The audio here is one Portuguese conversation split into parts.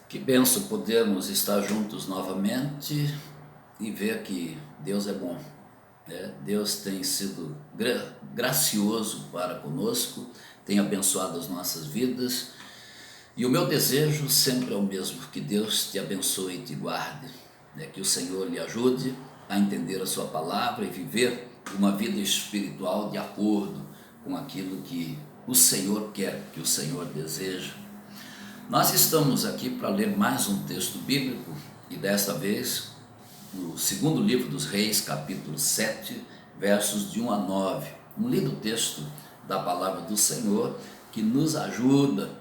Que benção podermos estar juntos novamente e ver que Deus é bom, né? Deus tem sido gracioso para conosco, tem abençoado as nossas vidas e o meu desejo sempre é o mesmo, que Deus te abençoe e te guarde, né? Que o Senhor lhe ajude a entender a sua palavra e viver uma vida espiritual de acordo com aquilo que o Senhor quer, que o Senhor deseja. Nós estamos aqui para ler mais um texto bíblico e desta vez no segundo livro dos Reis, capítulo 7, versos de 1 a 9. Um lindo texto da palavra do Senhor que nos ajuda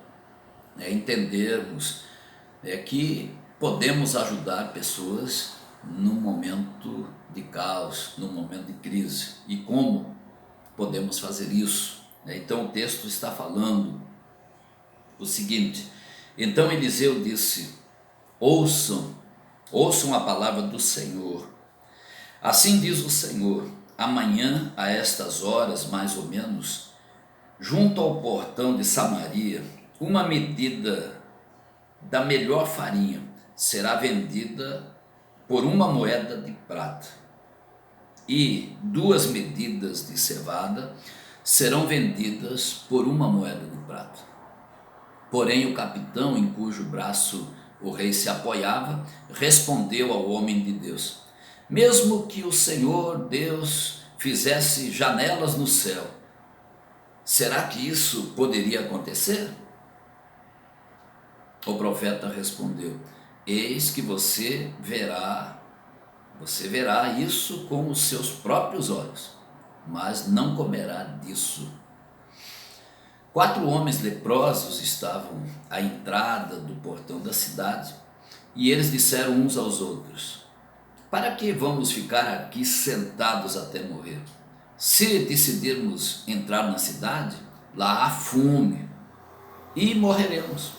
a entendermos que podemos ajudar pessoas num momento de caos, num momento de crise, e como podemos fazer isso. Então o texto está falando o seguinte: então Eliseu disse: ouçam a palavra do Senhor. Assim diz o Senhor: amanhã, a estas horas mais ou menos, junto ao portão de Samaria, uma medida da melhor farinha será vendida por uma moeda de prata, e 2 medidas de cevada serão vendidas por uma moeda de prata. Porém, o capitão em cujo braço o rei se apoiava respondeu ao homem de Deus: mesmo que o Senhor Deus fizesse janelas no céu, será que isso poderia acontecer? O profeta respondeu: eis que você verá isso com os seus próprios olhos, mas não comerá disso. 4 homens leprosos estavam à entrada do portão da cidade, e eles disseram uns aos outros: para que vamos ficar aqui sentados até morrer? Se decidirmos entrar na cidade, lá há fome e morreremos.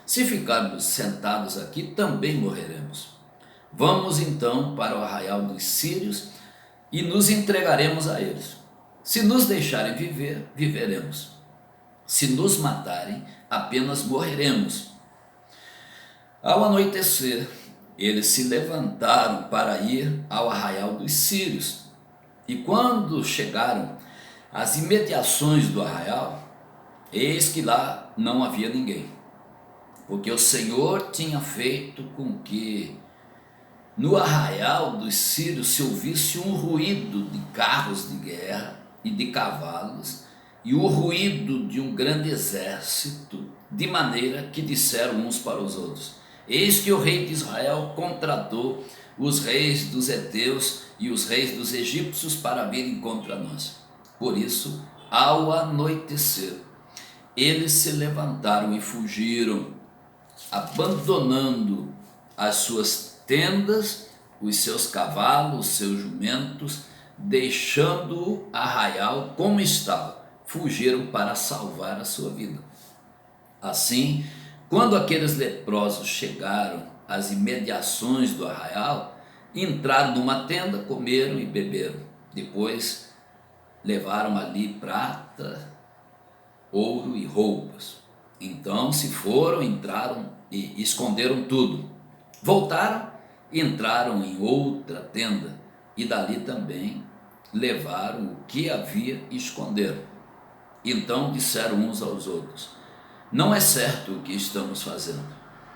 Se ficarmos sentados aqui, também morreremos. Vamos então para o arraial dos sírios e nos entregaremos a eles. Se nos deixarem viver, viveremos. Se nos matarem, apenas morreremos. Ao anoitecer, eles se levantaram para ir ao arraial dos sírios. E quando chegaram às imediações do arraial, eis que lá não havia ninguém, porque o Senhor tinha feito com que no arraial dos sírios se ouvisse um ruído de carros de guerra e de cavalos, e o ruído de um grande exército, de maneira que disseram uns para os outros: eis que o rei de Israel contratou os reis dos heteus e os reis dos egípcios para virem contra nós. Por isso, ao anoitecer, eles se levantaram e fugiram, abandonando as suas tendas, os seus cavalos, os seus jumentos, deixando o arraial como estava. Fugiram para salvar a sua vida. Assim, quando aqueles leprosos chegaram às imediações do arraial, entraram numa tenda, comeram e beberam. Depois levaram ali prata, ouro e roupas. Então se foram, entraram e esconderam tudo. Voltaram, entraram em outra tenda e dali também levaram o que havia e esconderam. Então disseram uns aos outros: não é certo o que estamos fazendo.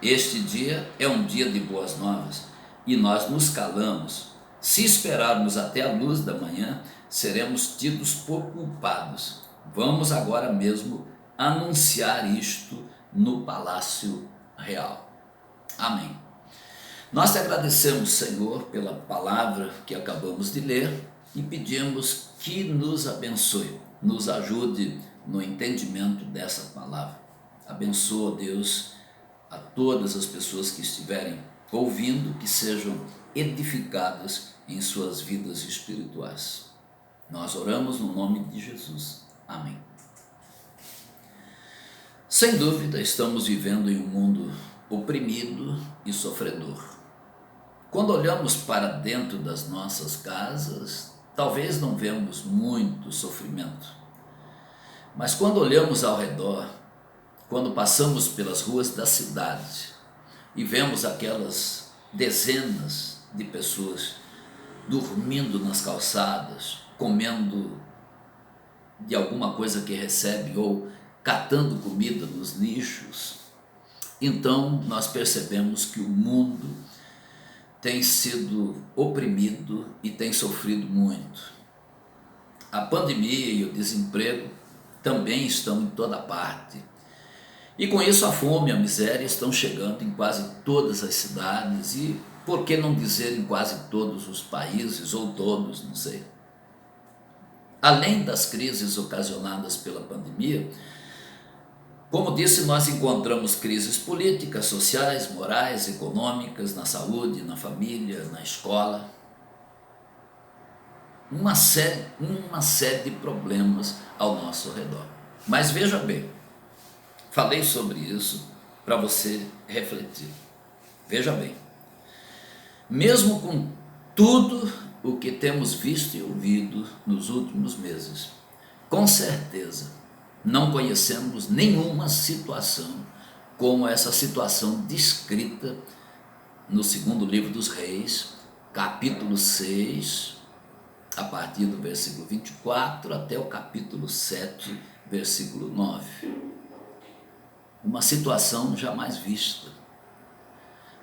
Este dia é um dia de boas novas e nós nos calamos. Se esperarmos até a luz da manhã, seremos tidos por culpados. Vamos agora mesmo anunciar isto no palácio real. Amém. Nós te agradecemos, Senhor, pela palavra que acabamos de ler e pedimos que nos abençoe, nos ajude no entendimento dessa palavra. Abençoa, Deus, a todas as pessoas que estiverem ouvindo, que sejam edificadas em suas vidas espirituais. Nós oramos no nome de Jesus. Amém. Sem dúvida, estamos vivendo em um mundo oprimido e sofredor. Quando olhamos para dentro das nossas casas, talvez não vemos muito sofrimento. Mas quando olhamos ao redor, quando passamos pelas ruas da cidade e vemos aquelas dezenas de pessoas dormindo nas calçadas, comendo de alguma coisa que recebe ou catando comida nos lixos, então nós percebemos que o mundo tem sido oprimido e tem sofrido muito. A pandemia e o desemprego também estão em toda parte. E com isso a fome e a miséria estão chegando em quase todas as cidades e, por que não dizer, em quase todos os países, ou todos, não sei. Além das crises ocasionadas pela pandemia, como disse, nós encontramos crises políticas, sociais, morais, econômicas, na saúde, na família, na escola. Uma série de problemas ao nosso redor. Mas veja bem, falei sobre isso para você refletir. Veja bem, mesmo com tudo o que temos visto e ouvido nos últimos meses, com certeza não conhecemos nenhuma situação como essa situação descrita no segundo livro dos Reis, capítulo 6, a partir do versículo 24 até o capítulo 7, versículo 9. Uma situação jamais vista.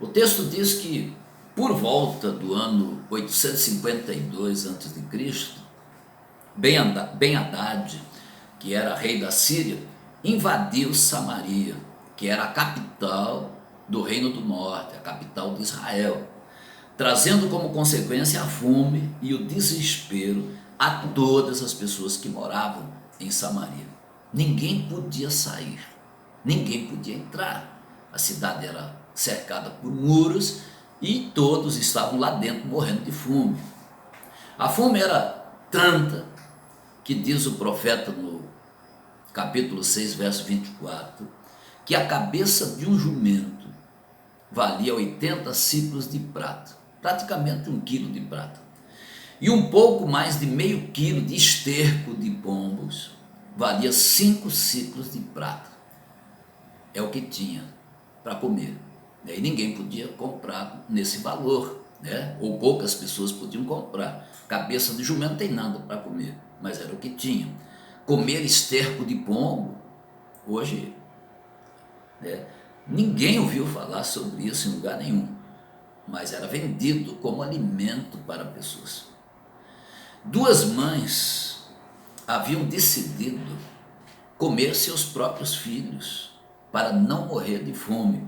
O texto diz que por volta do ano 852 a.C., Ben-Hadad, que era rei da Síria, invadiu Samaria, que era a capital do Reino do Norte, a capital de Israel, trazendo como consequência a fome e o desespero a todas as pessoas que moravam em Samaria. Ninguém podia sair, ninguém podia entrar. A cidade era cercada por muros e todos estavam lá dentro morrendo de fome. A fome era tanta que diz o profeta no capítulo 6, verso 24, que a cabeça de um jumento valia 80 ciclos de prata, praticamente 1 quilo de prata, e um pouco mais de meio quilo de esterco de pombos valia 5 ciclos de prata. É o que tinha para comer, e ninguém podia comprar nesse valor, ou poucas pessoas podiam comprar. Cabeça de jumento tem nada para comer, mas era o que tinha. Comer esterco de pombo, hoje, ninguém ouviu falar sobre isso em lugar nenhum, mas era vendido como alimento para pessoas. Duas mães haviam decidido comer seus próprios filhos para não morrer de fome.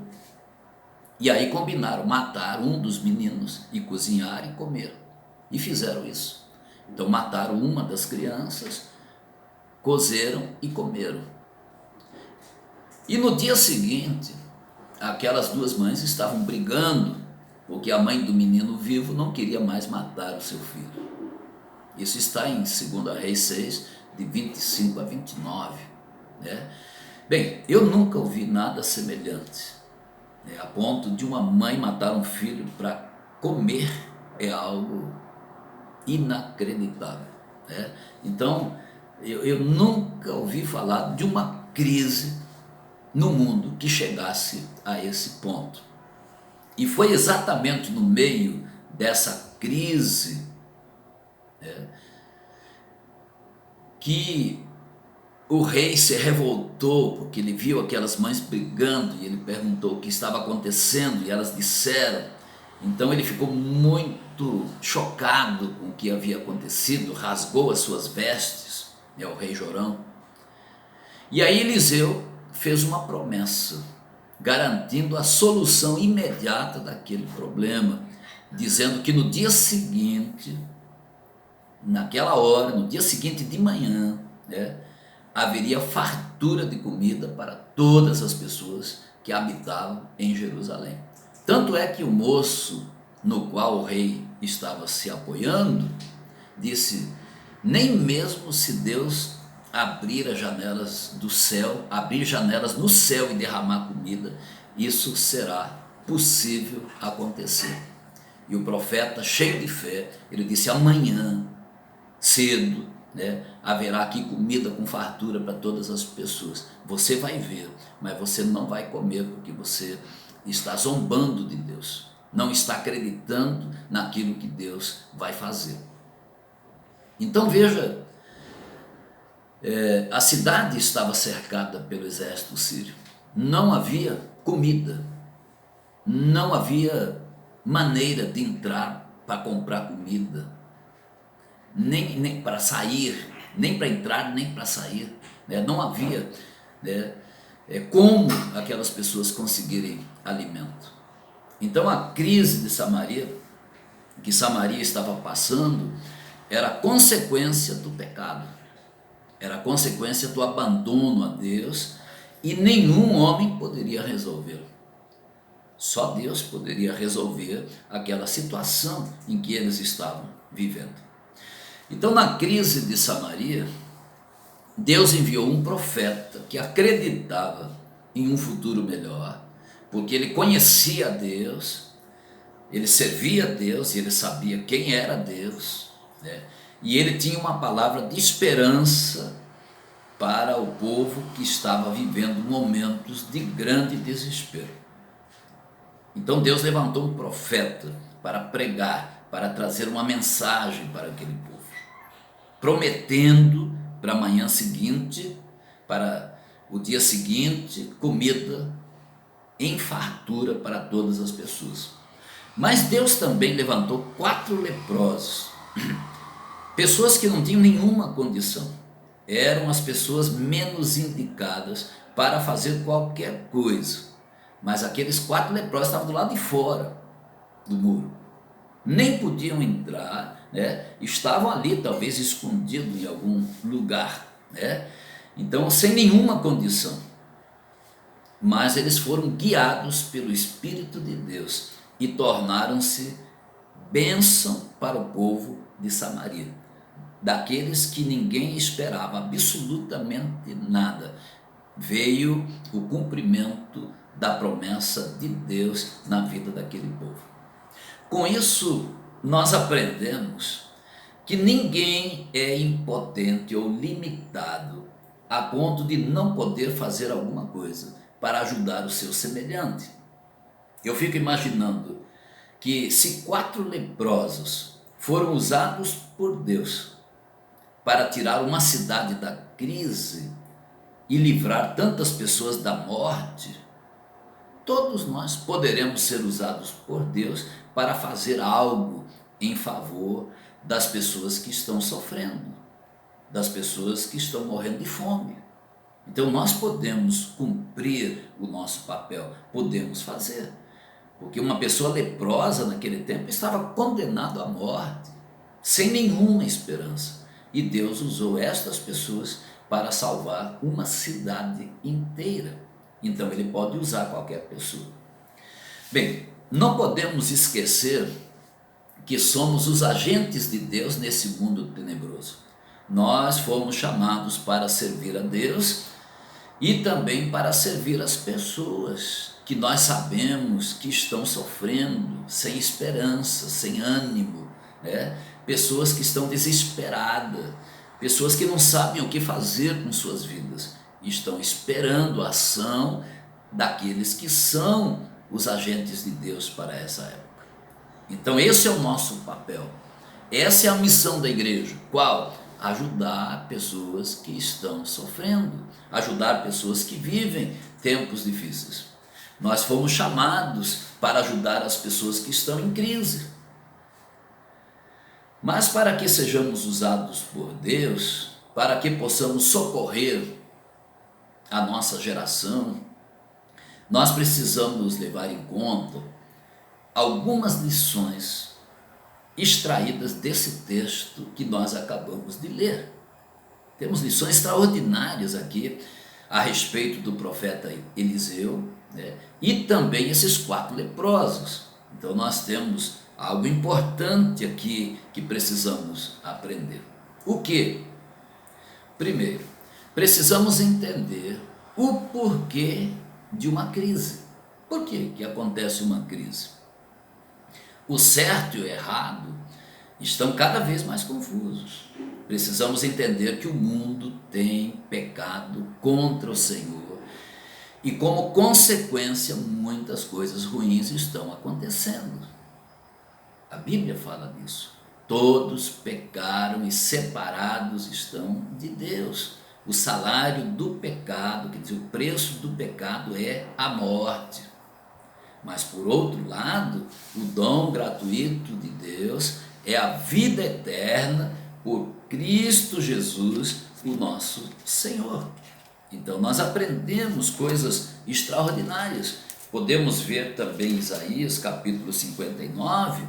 E aí combinaram matar um dos meninos e cozinhar e comer. E fizeram isso. Então mataram uma das crianças, cozeram e comeram. E no dia seguinte, aquelas duas mães estavam brigando, porque a mãe do menino vivo não queria mais matar o seu filho. Isso está em 2 Reis 6, de 25 a 29. Bem, eu nunca ouvi nada semelhante, a ponto de uma mãe matar um filho para comer. É algo inacreditável. Então, eu nunca ouvi falar de uma crise no mundo que chegasse a esse ponto. E foi exatamente no meio dessa crise que o rei se revoltou, porque ele viu aquelas mães brigando e ele perguntou o que estava acontecendo e elas disseram. Então ele ficou muito chocado com o que havia acontecido, rasgou as suas vestes, o rei Jorão. E aí Eliseu fez uma promessa, garantindo a solução imediata daquele problema, dizendo que no dia seguinte, naquela hora, no dia seguinte de manhã, haveria fartura de comida para todas as pessoas que habitavam em Jerusalém. Tanto é que o moço no qual o rei estava se apoiando disse: nem mesmo se Deus abrir as janelas do céu, abrir janelas no céu e derramar comida, isso será possível acontecer. E o profeta, cheio de fé, ele disse: amanhã cedo, haverá aqui comida com fartura para todas as pessoas. Você vai ver, mas você não vai comer porque você está zombando de Deus, não está acreditando naquilo que Deus vai fazer. Então veja, a cidade estava cercada pelo exército sírio, não havia comida, não havia maneira de entrar para comprar comida, nem para sair, nem para entrar, nem para sair, né? Não havia, né, como aquelas pessoas conseguirem alimento. Então a crise de Samaria, que Samaria estava passando, era consequência do pecado, era consequência do abandono a Deus, e nenhum homem poderia resolver. Só Deus poderia resolver aquela situação em que eles estavam vivendo. Então, na crise de Samaria, Deus enviou um profeta que acreditava em um futuro melhor, porque ele conhecia a Deus, ele servia a Deus e ele sabia quem era Deus, né? E ele tinha uma palavra de esperança para o povo que estava vivendo momentos de grande desespero. Então Deus levantou um profeta para pregar, para trazer uma mensagem para aquele povo, prometendo para a manhã seguinte, para o dia seguinte, comida em fartura para todas as pessoas. Mas Deus também levantou 4 leprosos, pessoas que não tinham nenhuma condição, eram as pessoas menos indicadas para fazer qualquer coisa. Mas aqueles 4 leprosos estavam do lado de fora do muro, nem podiam entrar, né? Estavam ali talvez escondidos em algum lugar, né? Então sem nenhuma condição, mas eles foram guiados pelo Espírito de Deus e tornaram-se bênção para o povo de Samaria, daqueles que ninguém esperava absolutamente nada. Veio o cumprimento da promessa de Deus na vida daquele povo. Com isso, nós aprendemos que ninguém é impotente ou limitado a ponto de não poder fazer alguma coisa para ajudar o seu semelhante. Eu fico imaginando que se 4 leprosos foram usados por Deus para tirar uma cidade da crise e livrar tantas pessoas da morte, todos nós poderemos ser usados por Deus para fazer algo em favor das pessoas que estão sofrendo, das pessoas que estão morrendo de fome. Então nós podemos cumprir o nosso papel, podemos fazer, porque uma pessoa leprosa naquele tempo estava condenada à morte, sem nenhuma esperança, e Deus usou estas pessoas para salvar uma cidade inteira. Então ele pode usar qualquer pessoa. Bem, não podemos esquecer que somos os agentes de Deus nesse mundo tenebroso. Nós fomos chamados para servir a Deus e também para servir as pessoas que nós sabemos que estão sofrendo, sem esperança, sem ânimo, né? Pessoas que estão desesperadas, pessoas que não sabem o que fazer com suas vidas, estão esperando a ação daqueles que são os agentes de Deus para essa época. Então esse é o nosso papel, essa é a missão da igreja. Qual? Ajudar pessoas que estão sofrendo, ajudar pessoas que vivem tempos difíceis. Nós fomos chamados para ajudar as pessoas que estão em crise. Mas para que sejamos usados por Deus, para que possamos socorrer a nossa geração, nós precisamos levar em conta algumas lições extraídas desse texto que nós acabamos de ler. Temos lições extraordinárias aqui a respeito do profeta Eliseu, né? E também esses 4 leprosos. Então nós temos algo importante aqui que precisamos aprender. O que? Primeiro, precisamos entender o porquê de uma crise. Por que acontece uma crise? O certo e o errado estão cada vez mais confusos. Precisamos entender que o mundo tem pecado contra o Senhor e, como consequência, muitas coisas ruins estão acontecendo. A Bíblia fala disso. Todos pecaram e separados estão de Deus. O salário do pecado, quer dizer, o preço do pecado é a morte. Mas, por outro lado, o dom gratuito de Deus é a vida eterna por Cristo Jesus, o nosso Senhor. Então, nós aprendemos coisas extraordinárias. Podemos ver também Isaías capítulo 59,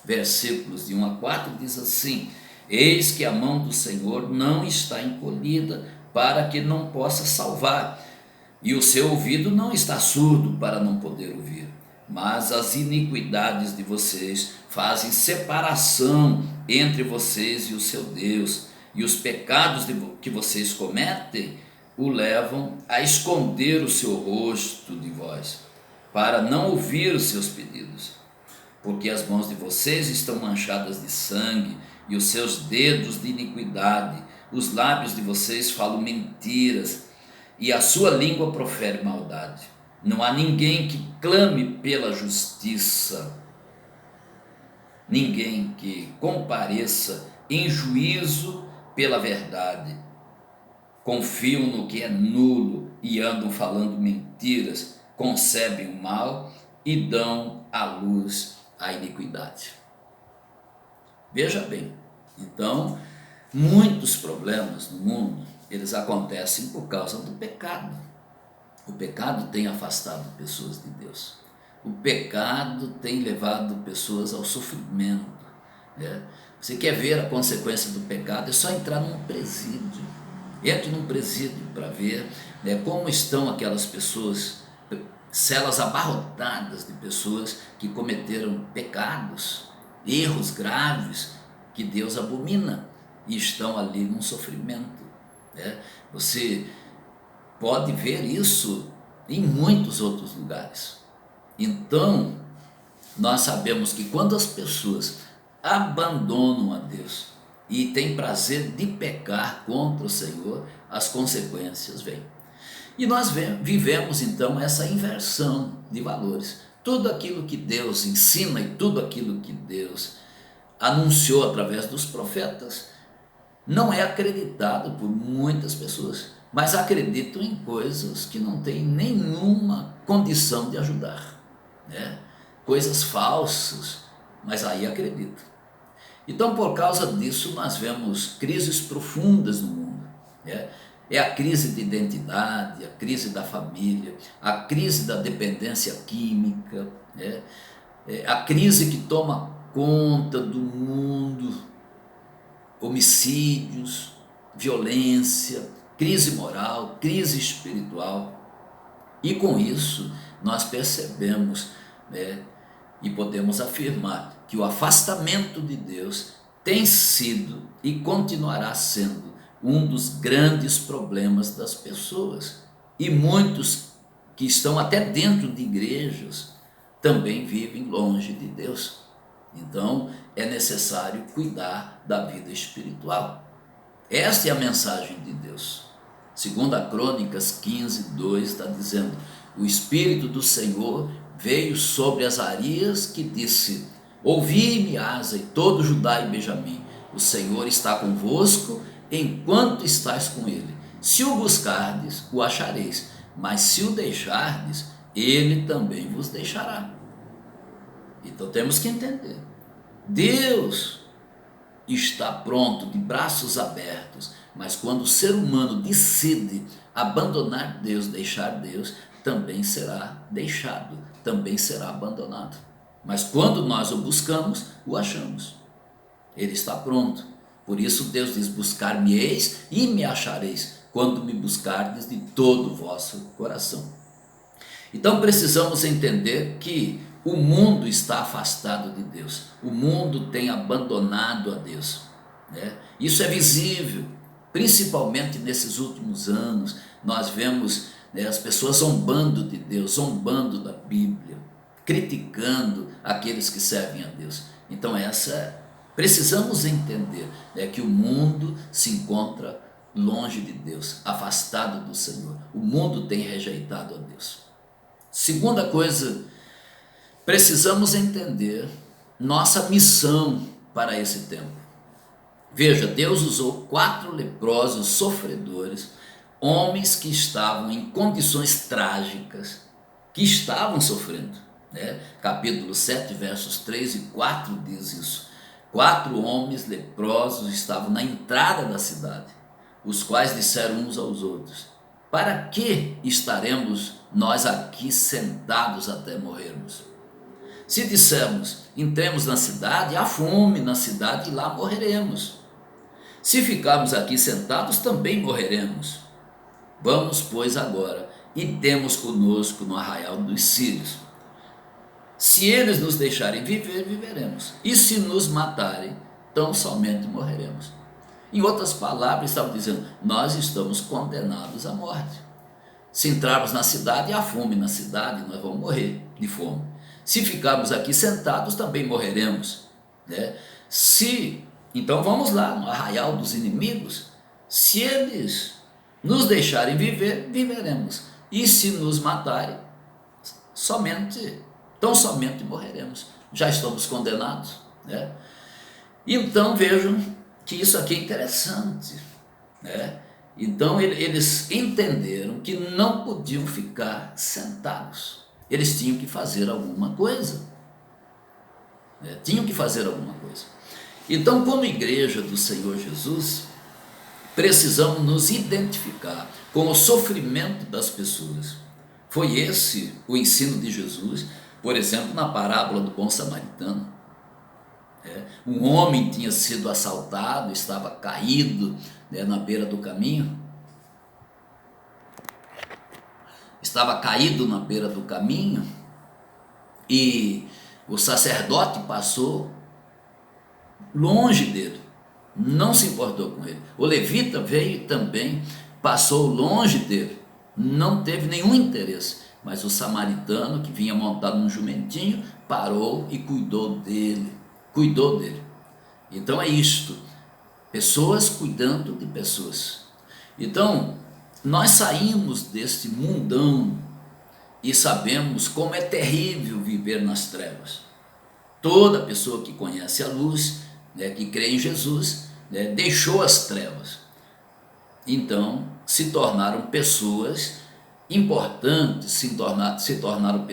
versículos de 1 a 4, diz assim: eis que a mão do Senhor não está encolhida para que não possa salvar, e o seu ouvido não está surdo para não poder ouvir, mas as iniquidades de vocês fazem separação entre vocês e o seu Deus, e os pecados que vocês cometem o levam a esconder o seu rosto de vós, para não ouvir os seus pedidos. Porque as mãos de vocês estão manchadas de sangue, e os seus dedos de iniquidade, os lábios de vocês falam mentiras, e a sua língua profere maldade. Não há ninguém que clame pela justiça, ninguém que compareça em juízo pela verdade. Confiam no que é nulo e andam falando mentiras, concebem o mal e dão à luz a iniquidade. Veja bem, então, muitos problemas no mundo, eles acontecem por causa do pecado. O pecado tem afastado pessoas de Deus. O pecado tem levado pessoas ao sofrimento, né? Você quer ver a consequência do pecado? É só entrar num presídio. Entre num presídio para ver, né, como estão aquelas pessoas, celas abarrotadas de pessoas que cometeram pecados, erros graves que Deus abomina e estão ali num sofrimento, né? Você pode ver isso em muitos outros lugares. Então, nós sabemos que quando as pessoas abandonam a Deus e têm prazer de pecar contra o Senhor, as consequências vêm. E nós vivemos então essa inversão de valores. Tudo aquilo que Deus ensina e tudo aquilo que Deus anunciou através dos profetas não é acreditado por muitas pessoas, mas acreditam em coisas que não têm nenhuma condição de ajudar, né? Coisas falsas, mas aí acreditam. Então, por causa disso, nós vemos crises profundas no mundo, né? É a crise de identidade, a crise da família, a crise da dependência química, né? A crise que toma conta do mundo, homicídios, violência, crise moral, crise espiritual. E com isso nós percebemos, né, e podemos afirmar que o afastamento de Deus tem sido e continuará sendo um dos grandes problemas das pessoas. E muitos que estão até dentro de igrejas também vivem longe de Deus. Então é necessário cuidar da vida espiritual. Esta é a mensagem de Deus. Segundo a Crônicas 15:2 está dizendo: o Espírito do Senhor veio sobre Azarias, que disse: ouvi-me, Asa, e todo Judá e Benjamim, o Senhor está convosco enquanto estáis com ele. Se o buscardes, o achareis, mas se o deixardes, ele também vos deixará. Então temos que entender, Deus está pronto, de braços abertos, mas quando o ser humano decide abandonar Deus, deixar Deus, também será deixado, também será abandonado. Mas quando nós o buscamos, o achamos. Ele está pronto. Por isso Deus diz: buscar-me-eis e me achareis, quando me buscardes de todo o vosso coração. Então precisamos entender que o mundo está afastado de Deus, o mundo tem abandonado a Deus, né? Isso é visível, principalmente nesses últimos anos. Nós vemos, né, as pessoas zombando de Deus, zombando da Bíblia, criticando aqueles que servem a Deus. Então essa Precisamos entender que o mundo se encontra longe de Deus, afastado do Senhor. O mundo tem rejeitado a Deus. Segunda coisa, precisamos entender nossa missão para esse tempo. Veja, Deus usou 4 leprosos sofredores, homens que estavam em condições trágicas, que estavam sofrendo. Capítulo 7, versos 3 e 4 diz isso. 4 homens leprosos estavam na entrada da cidade, os quais disseram uns aos outros: para que estaremos nós aqui sentados até morrermos? Se dissermos, entremos na cidade, há fome na cidade e lá morreremos. Se ficarmos aqui sentados, também morreremos. Vamos, pois, agora e demos conosco no arraial dos sírios. Se eles nos deixarem viver, viveremos. E se nos matarem, tão somente morreremos. Em outras palavras, estava dizendo, nós estamos condenados à morte. Se entrarmos na cidade, há fome na cidade, nós vamos morrer de fome. Se ficarmos aqui sentados, também morreremos. Então vamos lá, no arraial dos inimigos. Se eles nos deixarem viver, viveremos. E se nos matarem, tão somente morreremos. Já estamos condenados. Então vejam que isso aqui é interessante. Então eles entenderam que não podiam ficar sentados. Eles tinham que fazer alguma coisa. Tinham que fazer alguma coisa. Então, como igreja do Senhor Jesus, precisamos nos identificar com o sofrimento das pessoas. Foi esse o ensino de Jesus, por exemplo, na parábola do bom samaritano. Um homem tinha sido assaltado, estava caído na beira do caminho. Estava caído na beira do caminho e o sacerdote passou longe dele, não se importou com ele. O levita veio também, passou longe dele, não teve nenhum interesse. Mas o samaritano, que vinha montado num jumentinho, parou e cuidou dele. Então é isto, pessoas cuidando de pessoas. Então, nós saímos deste mundão e sabemos como é terrível viver nas trevas. Toda pessoa que conhece a luz, que crê em Jesus, deixou as trevas. Então, se tornaram pessoas importantes, se tornaram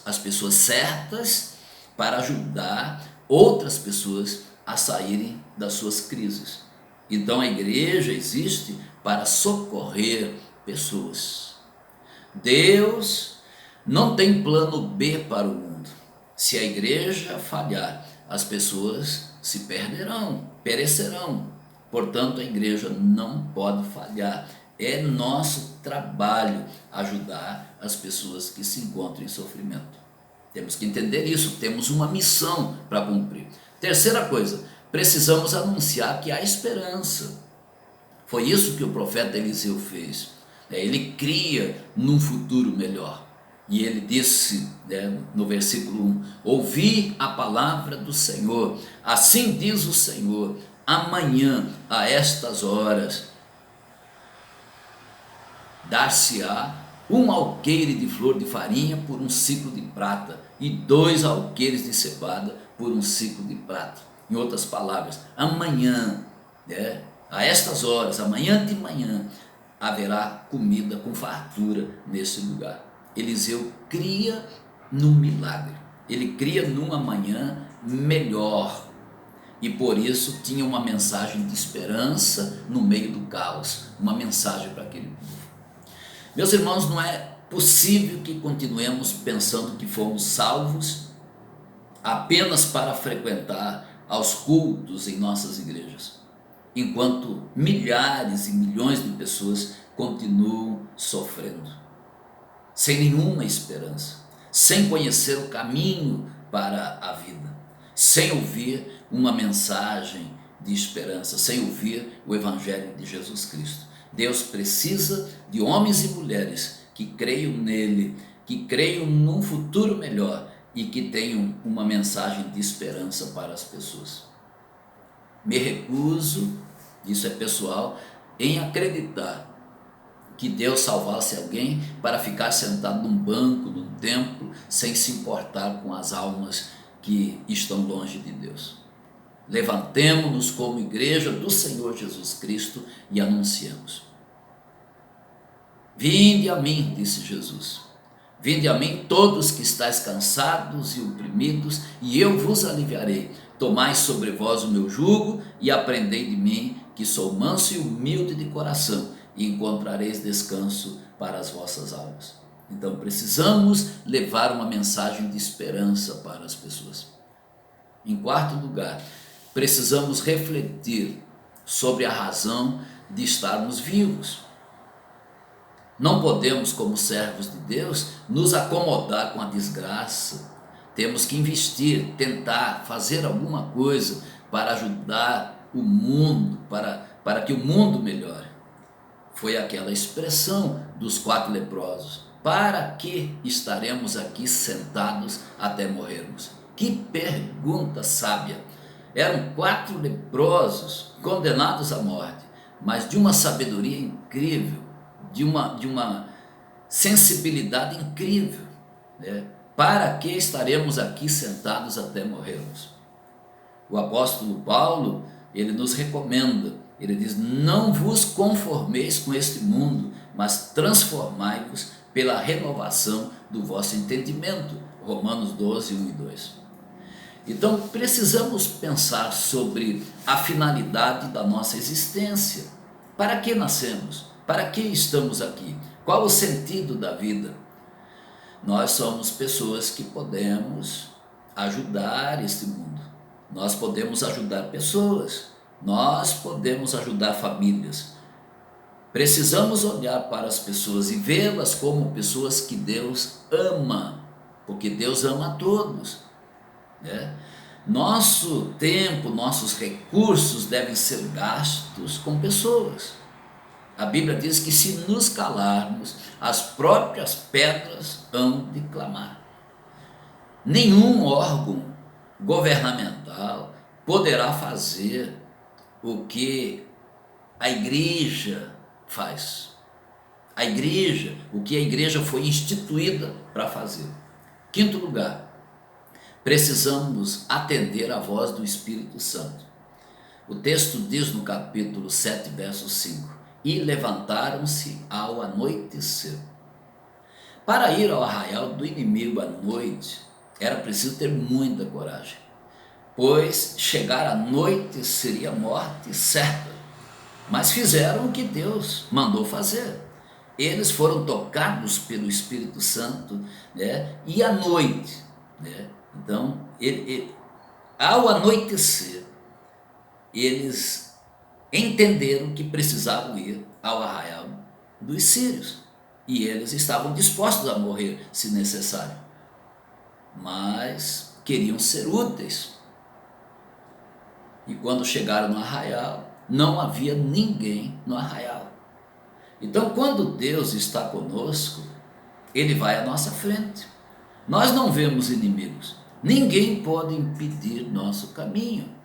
as pessoas certas para ajudar outras pessoas a saírem das suas crises. Então, a igreja existe para socorrer pessoas. Deus não tem plano B para o mundo. Se a igreja falhar, as pessoas se perecerão. Portanto, a igreja não pode falhar. É nosso trabalho ajudar as pessoas que se encontram em sofrimento. Temos que entender isso, temos uma missão para cumprir. Terceira coisa, precisamos anunciar que há esperança. Foi isso que o profeta Eliseu fez. Ele cria num futuro melhor. E ele disse, no versículo 1, ouvi a palavra do Senhor, assim diz o Senhor, amanhã a estas horas dar-se-á um alqueire de flor de farinha por um ciclo de prata e 2 alqueires de cevada por um ciclo de prata. Em outras palavras, amanhã, a estas horas, amanhã de manhã, haverá comida com fartura nesse lugar. Eliseu cria num milagre, ele cria num amanhã melhor, e por isso tinha uma mensagem de esperança no meio do caos, uma mensagem para aquele povo. Meus irmãos, não é possível que continuemos pensando que fomos salvos apenas para frequentar aos cultos em nossas igrejas, enquanto milhares e milhões de pessoas continuam sofrendo, sem nenhuma esperança, sem conhecer o caminho para a vida, sem ouvir uma mensagem de esperança, sem ouvir o Evangelho de Jesus Cristo. Deus precisa de homens e mulheres que creiam nele, que creiam num futuro melhor e que tenham uma mensagem de esperança para as pessoas. Me recuso, isso é pessoal, em acreditar que Deus salvasse alguém para ficar sentado num banco, num templo, sem se importar com as almas que estão longe de Deus. Levantemo-nos como igreja do Senhor Jesus Cristo e anunciamos. Vinde a mim, disse Jesus. Vinde a mim todos que estáis cansados e oprimidos, e eu vos aliviarei. Tomai sobre vós o meu jugo e aprendei de mim, que sou manso e humilde de coração, e encontrareis descanso para as vossas almas. Então precisamos levar uma mensagem de esperança para as pessoas. Em quarto lugar, precisamos refletir sobre a razão de estarmos vivos. Não podemos, como servos de Deus, nos acomodar com a desgraça. Temos que investir, tentar fazer alguma coisa para ajudar o mundo, para que o mundo melhore. Foi aquela expressão dos 4 leprosos. Para que estaremos aqui sentados até morrermos? Que pergunta sábia! Eram 4 leprosos condenados à morte, mas de uma sabedoria incrível, de uma sensibilidade incrível, né? Para que estaremos aqui sentados até morrermos? O apóstolo Paulo, ele nos recomenda, ele diz: não vos conformeis com este mundo, mas transformai-vos pela renovação do vosso entendimento. Romanos 12, 1 e 2. Então precisamos pensar sobre a finalidade da nossa existência. Para que nascemos? Para que estamos aqui? Qual o sentido da vida? Nós somos pessoas que podemos ajudar este mundo. Nós podemos ajudar pessoas. Nós podemos ajudar famílias. Precisamos olhar para as pessoas e vê-las como pessoas que Deus ama, porque Deus ama a todos, né? Nosso tempo, nossos recursos devem ser gastos com pessoas. A Bíblia diz que se nos calarmos, as próprias pedras hão de clamar. Nenhum órgão governamental poderá fazer o que a igreja faz. O que a igreja foi instituída para fazer. Quinto lugar, precisamos atender à voz do Espírito Santo. O texto diz no capítulo 7, verso 5: e levantaram-se ao anoitecer. Para ir ao arraial do inimigo à noite, era preciso ter muita coragem, pois chegar à noite seria morte certa. Mas fizeram o que Deus mandou fazer. Eles foram tocados pelo Espírito Santo, né? E à noite, né? Então, ao anoitecer, eles entenderam que precisavam ir ao arraial dos sírios, e eles estavam dispostos a morrer se necessário, mas queriam ser úteis. E quando chegaram no arraial, não havia ninguém no arraial. Então, quando Deus está conosco, Ele vai à nossa frente. Nós não vemos inimigos, ninguém pode impedir nosso caminho.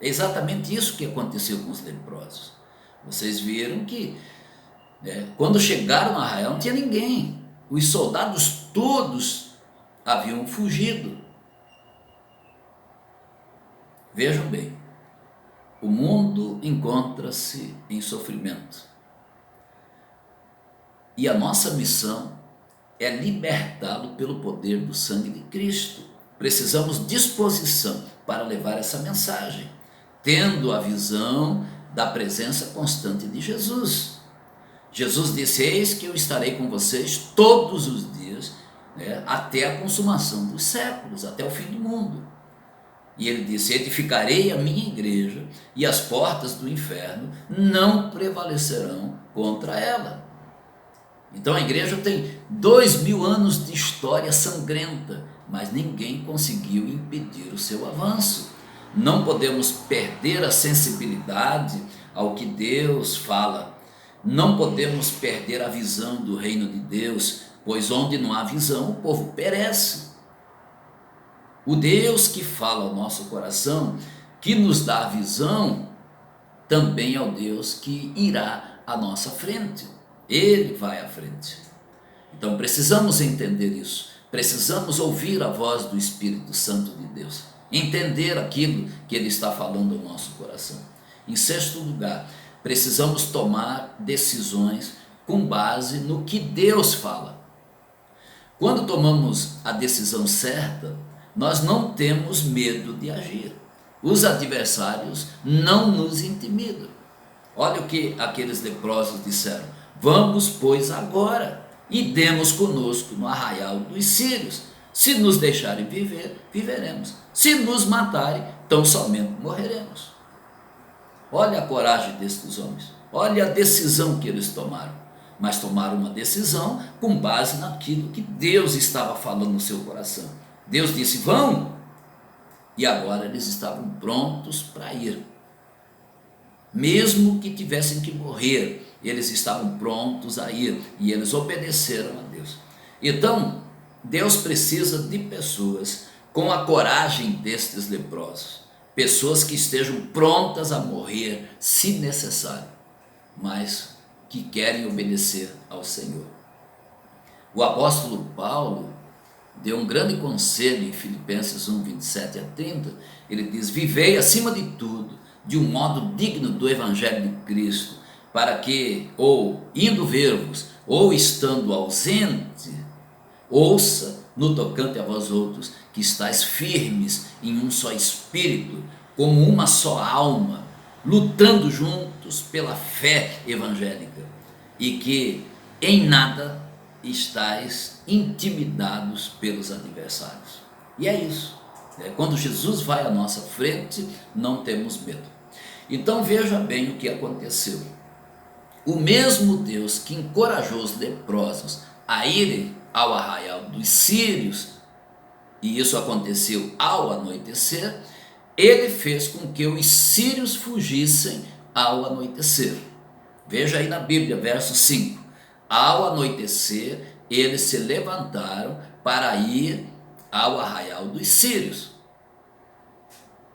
É exatamente isso que aconteceu com os leprosos. Vocês viram que, quando chegaram no arraial não tinha ninguém. Os soldados todos haviam fugido. Vejam bem, o mundo encontra-se em sofrimento. E a nossa missão é libertá-lo pelo poder do sangue de Cristo. Precisamos de disposição para levar essa mensagem, tendo a visão da presença constante de Jesus. Jesus disse: eis que eu estarei com vocês todos os dias, até a consumação dos séculos, até o fim do mundo. E ele disse: edificarei a minha igreja, e as portas do inferno não prevalecerão contra ela. Então a igreja tem 2000 anos de história sangrenta, mas ninguém conseguiu impedir o seu avanço. Não podemos perder a sensibilidade ao que Deus fala. Não podemos perder a visão do reino de Deus, pois onde não há visão, o povo perece. O Deus que fala ao nosso coração que nos dá a visão, também é o Deus que irá à nossa frente. Ele vai à frente. Então precisamos entender isso. Precisamos ouvir a voz do Espírito Santo de Deus. Entender aquilo que Ele está falando ao nosso coração. Em sexto lugar, precisamos tomar decisões com base no que Deus fala. Quando tomamos a decisão certa, nós não temos medo de agir. Os adversários não nos intimidam. Olha o que aqueles leprosos disseram: vamos, pois, agora e demos conosco no arraial dos sírios. Se nos deixarem viver, viveremos. Se nos matarem, tão somente morreremos. Olha a coragem destes homens. Olha a decisão que eles tomaram. Mas tomaram uma decisão com base naquilo que Deus estava falando no seu coração. Deus disse: vão. E agora eles estavam prontos para ir. Mesmo que tivessem que morrer, eles estavam prontos a ir. E eles obedeceram a Deus. Então, Deus precisa de pessoas com a coragem destes leprosos. Pessoas que estejam prontas a morrer, se necessário, mas que querem obedecer ao Senhor. O apóstolo Paulo deu um grande conselho em Filipenses 1, 27 a 30. Ele diz: vivei acima de tudo de um modo digno do Evangelho de Cristo, para que, ou indo ver-vos, ou estando ausente, ouça no tocante a vós outros, que estáis firmes em um só espírito, como uma só alma, lutando juntos pela fé evangélica, e que em nada estáis intimidados pelos adversários. E é isso. Quando Jesus vai à nossa frente, não temos medo. Então veja bem o que aconteceu. O mesmo Deus que encorajou os leprosos a irem ao arraial dos sírios, e isso aconteceu ao anoitecer, ele fez com que os sírios fugissem ao anoitecer. Veja aí na Bíblia, verso 5. Ao anoitecer, eles se levantaram para ir ao arraial dos sírios.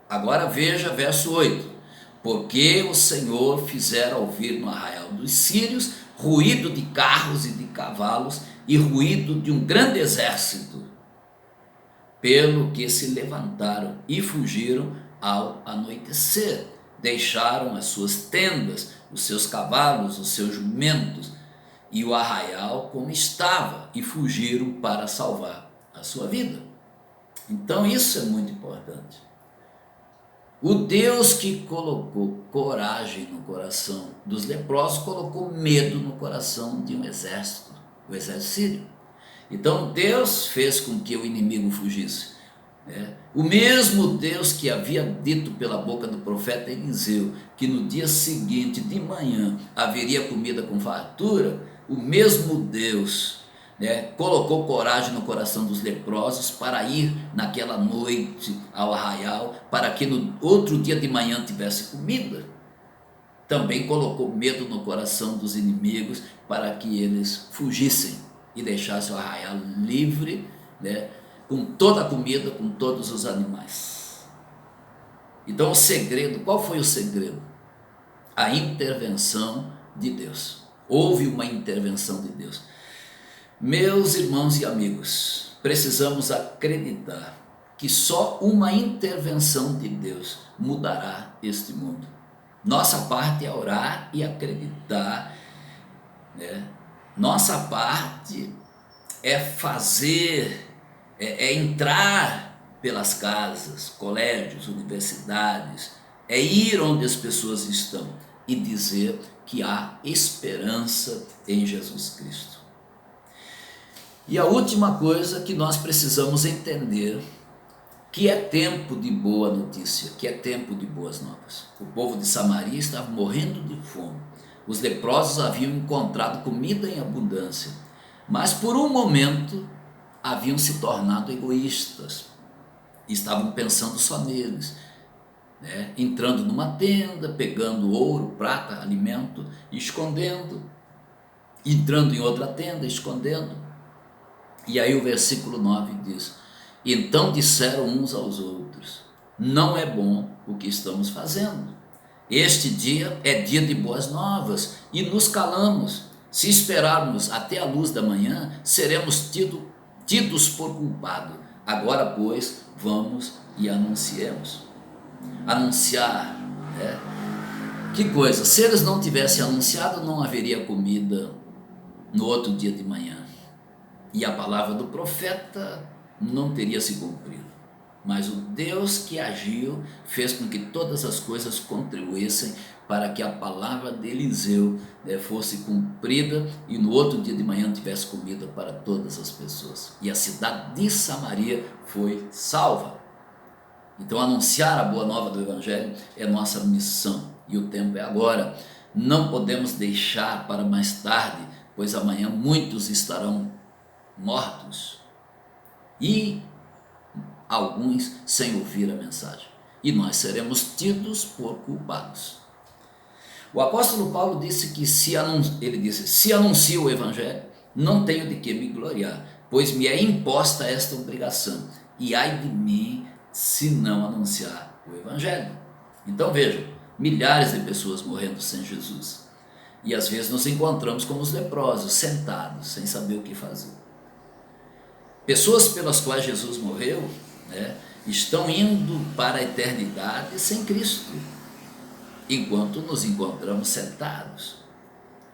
Agora veja verso 8. Porque o Senhor fizera ouvir no arraial dos sírios ruído de carros e de cavalos e ruído de um grande exército, pelo que se levantaram e fugiram ao anoitecer. Deixaram as suas tendas, os seus cavalos, os seus jumentos e o arraial como estava, e fugiram para salvar a sua vida. Então isso é muito importante. O Deus que colocou coragem no coração dos leprosos, colocou medo no coração de um exército, o exército sírio. Então Deus fez com que o inimigo fugisse. O mesmo Deus que havia dito pela boca do profeta Eliseu que no dia seguinte de manhã haveria comida com fartura, o mesmo Deus colocou coragem no coração dos leprosos para ir naquela noite ao arraial, para que no outro dia de manhã tivesse comida. Também colocou medo no coração dos inimigos para que eles fugissem e deixassem o arraial livre, com toda a comida, com todos os animais. Então o segredo, qual foi o segredo? A intervenção de Deus. Houve uma intervenção de Deus. Meus irmãos e amigos, precisamos acreditar que só uma intervenção de Deus mudará este mundo. Nossa parte é orar e acreditar, Nossa parte é fazer, é entrar pelas casas, colégios, universidades, é ir onde as pessoas estão e dizer que há esperança em Jesus Cristo. E a última coisa que nós precisamos entender, que é tempo de boa notícia, que é tempo de boas novas. O povo de Samaria estava morrendo de fome. Os leprosos haviam encontrado comida em abundância, mas por um momento haviam se tornado egoístas. Estavam pensando só neles, entrando numa tenda, pegando ouro, prata, alimento, escondendo, entrando em outra tenda, escondendo. E aí o versículo 9 diz: então disseram uns aos outros: não é bom o que estamos fazendo. Este dia é dia de boas novas e nos calamos. Se esperarmos até a luz da manhã, seremos tidos por culpado. Agora, pois, vamos e anunciemos. Anunciar, né? Que coisa, se eles não tivessem anunciado, não haveria comida no outro dia de manhã. E a palavra do profeta não teria se cumprido. Mas o Deus que agiu fez com que todas as coisas contribuíssem para que a palavra de Eliseu fosse cumprida e no outro dia de manhã tivesse comida para todas as pessoas. E a cidade de Samaria foi salva. Então anunciar a boa nova do Evangelho é nossa missão e o tempo é agora. Não podemos deixar para mais tarde, pois amanhã muitos estarão mortos e alguns sem ouvir a mensagem, e nós seremos tidos por culpados. O apóstolo Paulo disse que se anuncio o Evangelho, não tenho de que me gloriar, pois me é imposta esta obrigação, e ai de mim se não anunciar o Evangelho. Então vejam, milhares de pessoas morrendo sem Jesus, e às vezes nos encontramos como os leprosos, sentados, sem saber o que fazer. Pessoas pelas quais Jesus morreu, estão indo para a eternidade sem Cristo, enquanto nos encontramos sentados.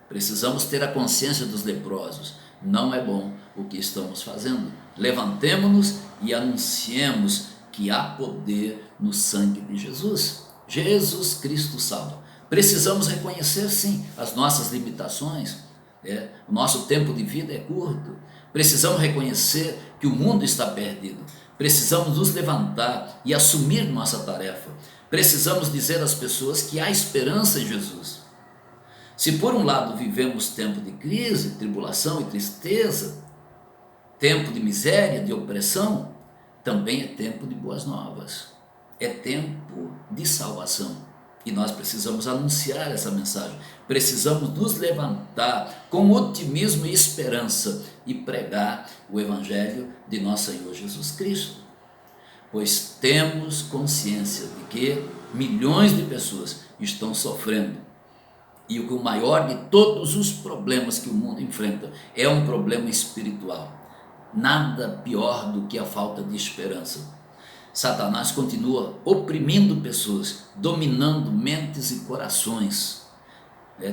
Precisamos ter a consciência dos leprosos. Não é bom o que estamos fazendo. Levantemo-nos e anunciemos que há poder no sangue de Jesus. Jesus Cristo salva. Precisamos reconhecer, sim, as nossas limitações. O nosso tempo de vida é curto. Precisamos reconhecer que o mundo está perdido. Precisamos nos levantar e assumir nossa tarefa. Precisamos dizer às pessoas que há esperança em Jesus. Se por um lado vivemos tempo de crise, tribulação e tristeza, tempo de miséria, de opressão, também é tempo de boas novas. É tempo de salvação. E nós precisamos anunciar essa mensagem. Precisamos nos levantar com otimismo e esperança e pregar o Evangelho de nosso Senhor Jesus Cristo. Pois temos consciência de que milhões de pessoas estão sofrendo. E o maior de todos os problemas que o mundo enfrenta é um problema espiritual. Nada pior do que a falta de esperança. Satanás continua oprimindo pessoas, dominando mentes e corações.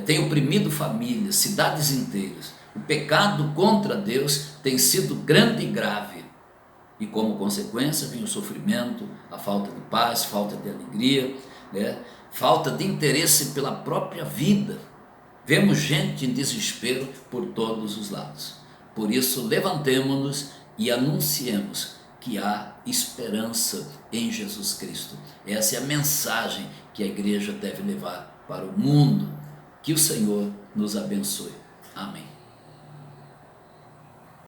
Tem oprimido famílias, cidades inteiras. O pecado contra Deus tem sido grande e grave. E como consequência vem o sofrimento, a falta de paz, falta de alegria, falta de interesse pela própria vida. Vemos gente em desespero por todos os lados. Por isso, levantemo-nos e anunciemos que há esperança em Jesus Cristo. Essa é a mensagem que a igreja deve levar para o mundo. Que o Senhor nos abençoe. Amém.